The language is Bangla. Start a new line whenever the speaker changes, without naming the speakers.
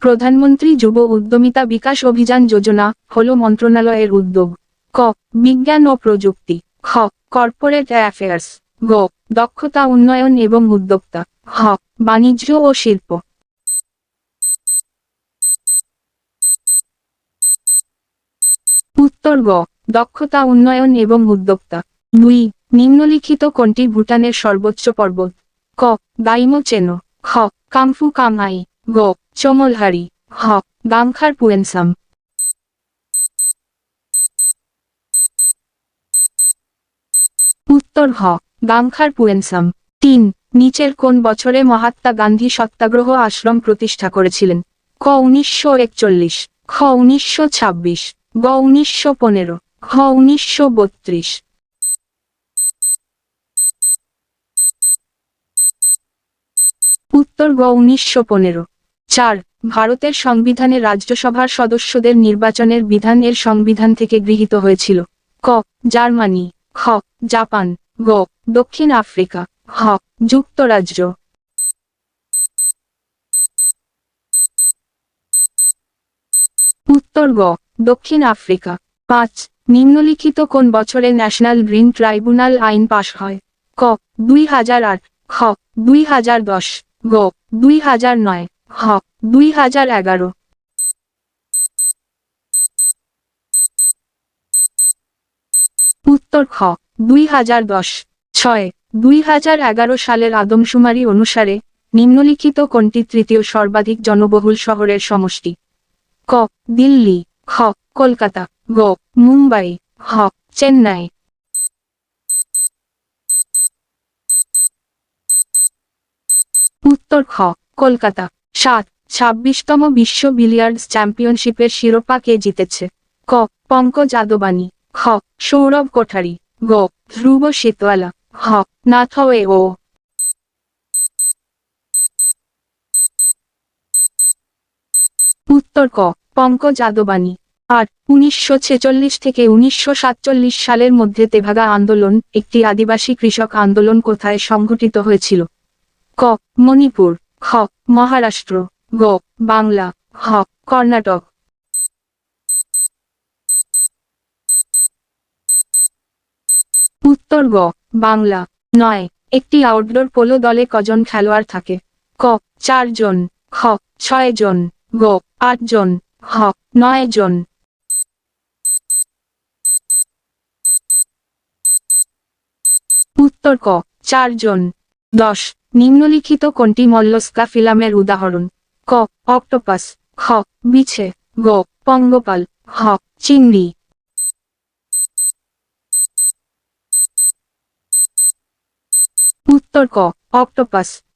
প্রধানমন্ত্রী যুব উদ্যমিতা বিকাশ অভিযান যোজনা হলো মন্ত্রণালয়ের উদ্যোগ। ক বিজ্ঞান ও প্রযুক্তি। খ কর্পোরেট অ্যাফেয়ার্স। গ দক্ষতা উন্নয়ন এবং উদ্যোক্তা। হ বাণিজ্য ও শিল্প। উত্তর গ দক্ষতা উন্নয়ন এবং উদ্যোক্তা। 2 নিম্নলিখিত কোনটি ভুটানের সর্বোচ্চ পর্বত? ক দাইমো চেনো। খ কামফু কামাই। গ চমলহারি। হ গাংখার পুয়েনসাম। উত্তর হ গাংখার পুয়েনসাম। 3 নিচের কোন বছরে মহাত্মা গান্ধী সত্যাগ্রহ আশ্রম প্রতিষ্ঠা করেছিলেন? ক 1941। খ 1926। গ 1915। খ 1932। উত্তর গ 1915। 4 ভারতের সংবিধানে রাজ্যসভার সদস্যদের নির্বাচনের বিধান এর সংবিধান থেকে গৃহীত হয়েছিল? ক জার্মানি। খ জাপান। গ দক্ষিণ আফ্রিকা। হ যুক্তরাজ্য। উত্তর গ দক্ষিণ আফ্রিকা। 5 নিম্নলিখিত কোন বছরে ন্যাশনাল গ্রিন ট্রাইব্যুনাল আইন পাশ হয়? ক 2008। খ 2010। গ 2009। হ 2011। উত্তর খ 2010। 6 2011 সালের আদমশুমারি অনুসারে নিম্নলিখিত কোনটি তৃতীয় সর্বাধিক জনবহুল শহরের সমষ্টি? ক দিল্লি। খ কলকাতা। গ মুম্বাই। হ চেন্নাই। উত্তর খ কলকাতা। 7 26তম বিশ্ব বিলিয়ার্ডস চ্যাম্পিয়নশিপের শিরোপা কে জিতেছে? ক পঙ্কজ আদবানি। খ সৌরভ কোঠারি। গ ধ্রুব শীতওয়ালা। হ নাথওয়ে ও। উত্তর ক পঙ্কজ আদবানি। 8 1946 থেকে 1947 সালের মধ্যে তেভাগা আন্দোলন একটি আদিবাসী কৃষক আন্দোলন কোথায় সংঘটিত হয়েছিল? ক মণিপুর। খ মহারাষ্ট্র। গ বাংলা। হ কর্ণাটক। উত্তর গ বাংলা। 9 একটি আউটডোর পোলো দলে কজন খেলোয়াড় থাকে? ক 4 জন। খ 6 জন। গ 8 জন। হ 9 জন। উত্তর ক 4 জন। 10 নিম্নলিখিত কোনটি মল্লস্কা ফিলামের উদাহরণ? ক অক্টোপাস। খ বিছে। গ পঙ্গপাল। হ চিংড়ি। উত্তর ক অক্টোপাস।